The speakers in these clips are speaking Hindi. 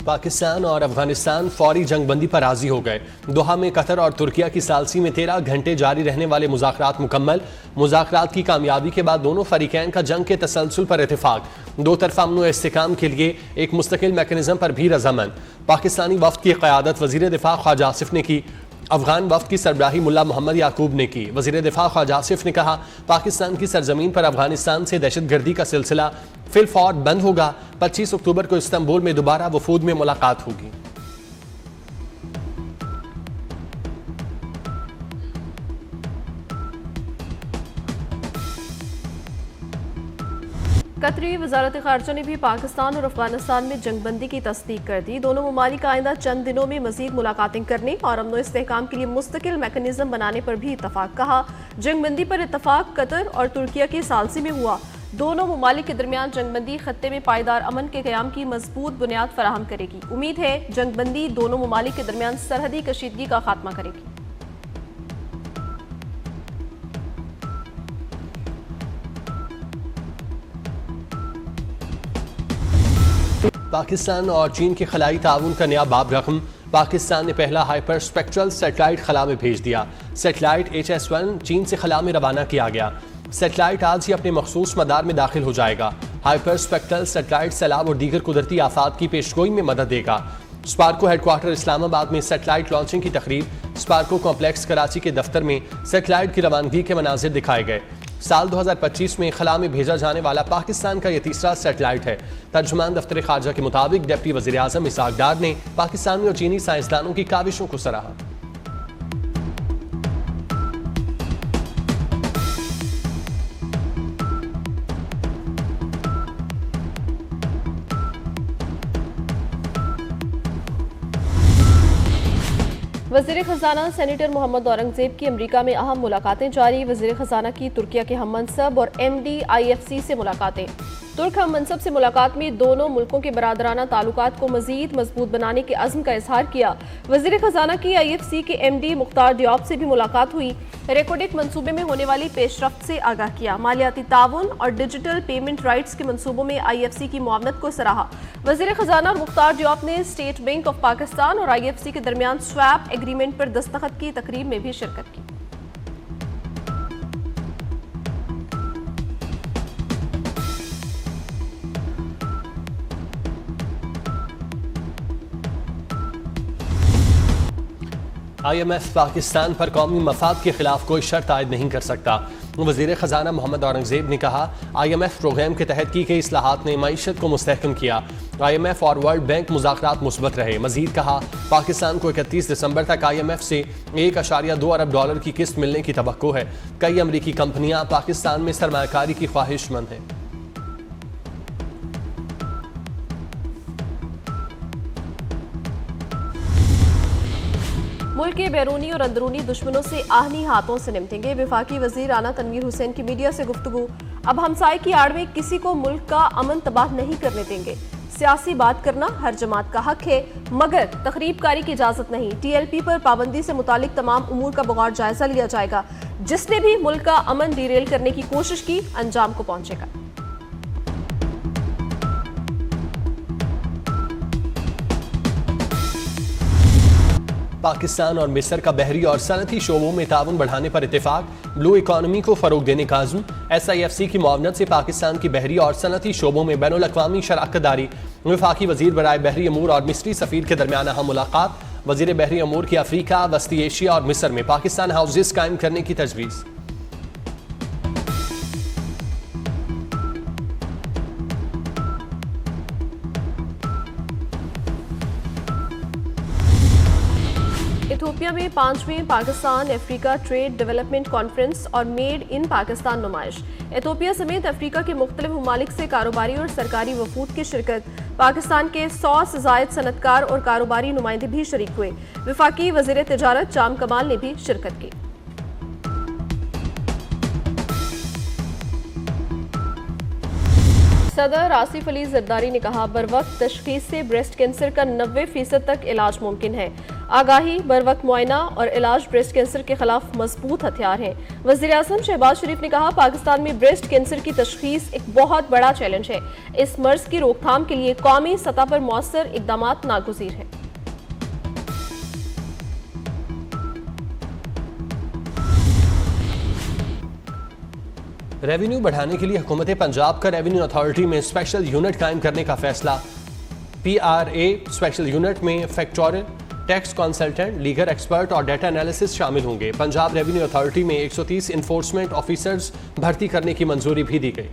पाकिस्तान और अफगानिस्तान फौरी जंगबंदी पर राजी हो गए। दोहा में कतर और तुर्किया की सालसी में 13 घंटे जारी रहने वाले मुज़ाकरात मुकम्मल। मुज़ाकरात की कामयाबी के बाद दोनों फरीकैन का जंग के तसलसल पर इत्तेफाक। दो तरफा अमन व इस्तेहकाम के लिए एक मुस्तकिल मैकेनिज्म पर भी रजामंद। पाकिस्तानी वफ्द की क़यादत वज़ीर दिफा ख्वाजा आसिफ ने की। अफगान वफ्द की सरबराही मुल्ला मोहम्मद याकूब ने की। वज़ीर दिफा ख्वाजा आसिफ ने कहा, पाकिस्तान की सरजमीन पर अफगानिस्तान से दहशतगर्दी का सिलसिला फिलफौर बंद होगा। 25 अक्टूबर को इस्तांबुल में दोबारा वफूद में मुलाकात होगी। कतरी वजारत खारजा ने भी पाकिस्तान और अफगानिस्तान में जंगबंदी की तस्दीक कर दी। दोनों ममालिक आइंदा चंद दिनों में मजीद मुलाकातें करने और अमन इस्तेहकाम के लिए मुस्तकिल मैकेनिज्म बनाने पर भी इत्तफाक। कहा, जंगबंदी पर इत्तफाक कतर और तुर्किया की सालसी में हुआ। दोनों ममालिक के दरमियान जंगबंदी खत्ते में पायदार अमन के क़याम की मजबूत बुनियाद फराहम करेगी। उम्मीद है जंगबंदी दोनों ममालिक के दरमियान सरहदी कशीदगी का खात्मा करेगी। पाकिस्तान और चीन के खलाई ताउन का नया बाब रकम। पाकिस्तान ने पहला हाइपर स्पेक्ट्रल सेटेलाइट खला में भेज दिया। सेटेलाइट HS-1 चीन से खला में रवाना किया गया। सेटेलाइट आज ही अपने मखसूस मदार में दाखिल हो जाएगा। हाइपर स्पेक्ट्रल सेटेलाइट सैलाब और दीगर कुदरती आफात की पेशगोई में मदद देगा। स्पार्को हेडक्वार्टर इस्लामाबाद में सेटेलाइट लॉन्चिंग की तकरीब। स्पार्को कॉम्प्लेक्स कराची के दफ्तर में सेटेलाइट की रवानगी के मनाजिर दिखाए गए। साल 2025 में खला में भेजा जाने वाला पाकिस्तान का यह तीसरा सेटेलाइट है। तर्जुमान दफ्तर खारजा के मुताबिक डिप्टी वज़ीर आज़म इसाक डार ने पाकिस्तानी और चीनी साइंसदानों की काविशों को सराहा। वज़ीर ख़ज़ाना सेनेटर मोहम्मद औरंगज़ेब की अमरीका में अहम मुलाकातें जारी। वज़ीर ख़ज़ाना की तुर्किया के हम मनसब और MD IFC से मुलाकातें। तुर्क हम मनसब से मुलाकात में दोनों मुल्कों के बरादराना ताल्लुकात को मज़ीद मजबूत बनाने के अज़्म का इजहार किया। वज़ीर ख़ज़ाना की IFC के MD मुख्तार डियोब से भी मुलाकात हुई। रेकोडिक मनसूबे में होने वाली पेशरफ्त से आगाह किया। मालियाती ताउन और डिजिटल पेमेंट राइट्स के मनसूबों में IFC की मुआवनत को सराहा। वज़ीर ख़ज़ाना मुख्तार डियोब ने स्टेट बैंक ऑफ पाकिस्तान और IFC के दरमियान स्वैप एग्रीमेंट पर दस्तखत की तकरीब में भी शिरकत की। IMF पाकिस्तान पर कौमी मफाद के खिलाफ कोई शर्त आयद नहीं कर सकता। वज़ीर ख़ज़ाना मोहम्मद औरंगज़ेब ने कहा, IMF प्रोग्राम के तहत की गई इस्लाहात ने मईशत को मुस्तहकम किया। IMF और वर्ल्ड बैंक मुज़ाकरात मुस्बत रहे। मज़ीद कहा, पाकिस्तान को 31 दिसंबर तक IMF से $1.2 अरब की किस्त मिलने की तवक्को है। कई अमरीकी कंपनियां पाकिस्तान में सरमायाकारी की ख्वाहिशमंद हैं। मुल्क के बैरूनी और अंदरूनी दुश्मनों से आहनी हाथों से निपटेंगे। वफाकी वजीर राना तनवीर हुसैन की मीडिया से गुफ्तगू। अब हमसाये की आड़ में किसी को मुल्क का अमन तबाह नहीं करने देंगे। सियासी बात करना हर जमात का हक है, मगर तखरीबकारी की इजाजत नहीं। TLP पर पाबंदी से मुतालिक तमाम उमूर का बगौर जायजा लिया जाएगा। जिसने भी मुल्क का अमन डीरेल करने की कोशिश की, अंजाम को पहुंचेगा। पाकिस्तान और मिस्र का बहरी और सनती शोबों में ताउन बढ़ाने पर इत्तेफाक। ब्लू इकॉनमी को फरोग देने का अज़्म। SIFC की मुआवनत से पाकिस्तान की बहरी और सनती शोबों में बैनुल-अक़वामी शराकत दारी। वफाकी वजीर बराए बहरी अमूर और मिस्री सफ़ीर के दरमियान अहम मुलाकात। वजीर बहरी अमूर की अफ्रीका, वस्ती एशिया और मिस्र में पाकिस्तान हाउसेस कायम करने की तजवीज़। इथियोपिया में 5वीं Pakistan Africa trade development conference और मेड इन पाकिस्तान नुमाइश। इथियोपिया समेत अफ्रीका के मुख्तलिफ ममालिक से कारोबारी और सरकारी वफूद की शिरकत। पाकिस्तान के 100 से ज़ायद सनतकार और कारोबारी नुमाइंदे भी शरीक हुए। वफाकी वज़ीर तिजारत जाम कमाल ने भी शिरकत की। सदर आसिफ अली जरदारी ने कहा, बर वक्त तशखीस से ब्रेस्ट कैंसर का 90% तक इलाज मुमकिन है। आगाही, बर वक्त मुआयना और इलाज ब्रेस्ट कैंसर के खिलाफ मजबूत हथियार हैं। वज़ीर-ए-आज़म शहबाज शरीफ ने कहा, पाकिस्तान में ब्रेस्ट कैंसर की तशखीस एक बहुत बड़ा चैलेंज है। इस मर्ज की रोकथाम के लिए कौमी सतह पर मौसर इक़दामात नागुज़ीर हैं। रेवेन्यू बढ़ाने के लिए हुकूमत पंजाब का रेवेन्यू अथॉरिटी में स्पेशल यूनिट कायम करने का फैसला। PRA स्पेशल यूनिट में factorial, tax consultant, legal expert और डाटा एनालिसिस शामिल होंगे। पंजाब रेवेन्यू अथॉरिटी में 130 इन्फोर्समेंट ऑफिसर्स भर्ती करने की मंजूरी भी दी गई।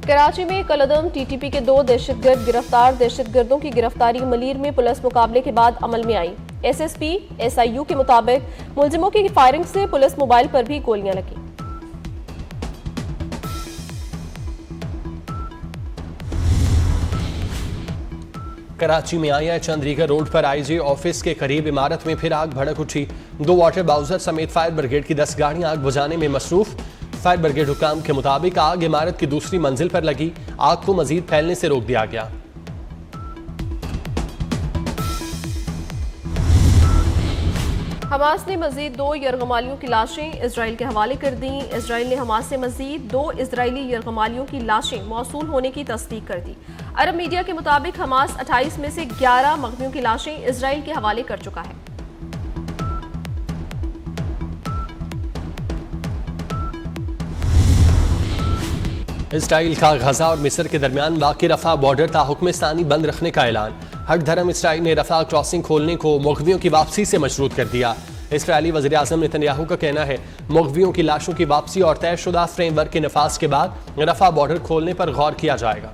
कराची में कलदम TTP के 2 दहशतगर्द गिरफ्तार। दहशतगर्दों की गिरफ्तारी मलीर में पुलिस मुकाबले के बाद अमल में आई। SSP SIU के मुताबिक मुलजिमों की फायरिंग से पुलिस मोबाइल पर भी गोलियां लगी। कराची में आया चंद्रीगढ़ रोड पर IG ऑफिस के करीब इमारत में फिर आग भड़क उठी। 2 वाटर बाउजर समेत फायर ब्रिगेड की 10 गाड़ियां आग बुझाने में मसरूफ। फायर ब्रिगेड हुकाम के मुताबिक आग इमारत की दूसरी मंजिल पर लगी। आग को मजीद फैलने से रोक दिया गया। हमास ने मजीद 2 यरगमालियों की लाशें इजराइल के हवाले कर दी। इजराइल ने हमास से मजीद 2 इजरायली यरगमालियों की लाशें मौसूल होने की तस्दीक कर दी। अरब मीडिया के मुताबिक हमास 28 में से 11 मगवियों की लाशें इजराइल के हवाले कर चुका है। इसराइल का गजा और मिस्र के दरमियान वाक़ई रफा बॉर्डर ताहुक्मस्तानी बंद रखने का ऐलान। हट धर्म इसराइल ने रफा क्रॉसिंग खोलने को मुग़वियों की वापसी से मशरूत कर दिया। इसराइली वज़ीर आज़म नेतन्याहू का कहना है, मुग़वियों की लाशों की वापसी और तयशुदा फ्रेमवर्क के नफाज के बाद रफा बॉर्डर खोलने पर गौर किया जाएगा।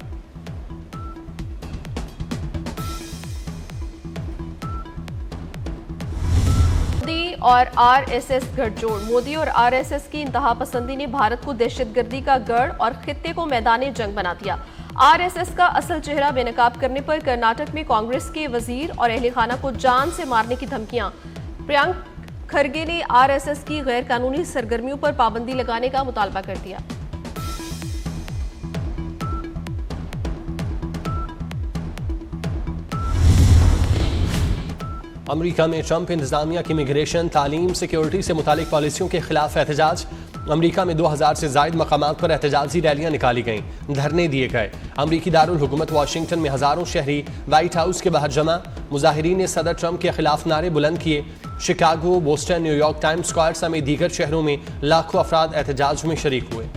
और RSS गठजोड़। मोदी और RSS की इंतहा पसंदी ने भारत को दहशतगर्दी का गढ़ और खित्ते को मैदान जंग बना दिया। RSS का असल चेहरा बेनकाब करने पर कर्नाटक में कांग्रेस के वजीर और अहले खाना को जान से मारने की धमकियां। प्रियंक खरगे ने RSS की गैर कानूनी सरगर्मियों पर पाबंदी लगाने का मुतालबा कर दिया। अमेरिका में ट्रंप इंतजामिया की इमिग्रेशन, तालीम, सिक्योरिटी से मुतालिक पॉलिसियों के खिलाफ एहतजाज। अमेरिका में 2000 से जायद मकामात पर एहतजाजी रैलियां निकाली गईं, धरने दिए गए। अमेरिकी दारुल हुकूमत वाशिंगटन में हजारों शहरी व्हाइट हाउस के बाहर जमा। मुजाहिरीन ने सदर ट्रंप के खिलाफ नारे बुलंद किए। Chicago, Boston, New York, times square समेत दीगर शहरों में लाखों अफराद एहतजाज में शरीक हुए।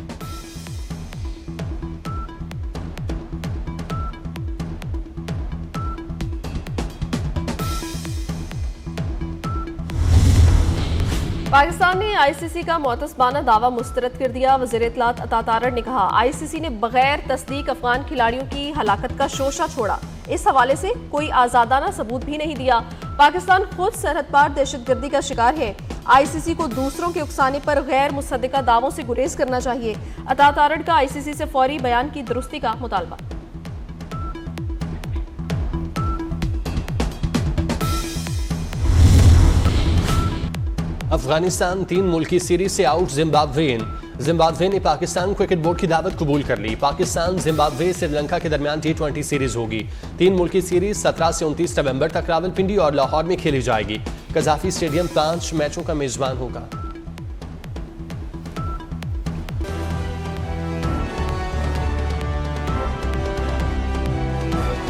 पाकिस्तान ने ICC का मोतसबाना दावा मुस्तरद कर दिया। वज़ीर इत्तलात अता तारड़ ने कहा, ICC ने बगैर तस्दीक अफगान खिलाड़ियों की हलाकत का शोशा छोड़ा। इस हवाले से कोई आज़ादाना सबूत भी नहीं दिया। पाकिस्तान खुद सरहद पार दहशतगर्दी का शिकार है। ICC को दूसरों के उकसाने पर गैर मुसद्दिका दावों से गुरेज करना चाहिए। अता तारड़ का ICC से फौरी बयान की दुरुस्ती का मुतालबा। अफगानिस्तान 3 मुल्की सीरीज से आउट। जिम्बाब्वे ने पाकिस्तान क्रिकेट बोर्ड की दावत कबूल कर ली। पाकिस्तान, जिम्बाब्वे, श्रीलंका के दरमियान T20 सीरीज होगी। 3 मुल्की सीरीज 17 से 29 नवंबर तक रावलपिंडी और लाहौर में खेली जाएगी। कजाफी स्टेडियम 5 मैचों का मेजबान होगा।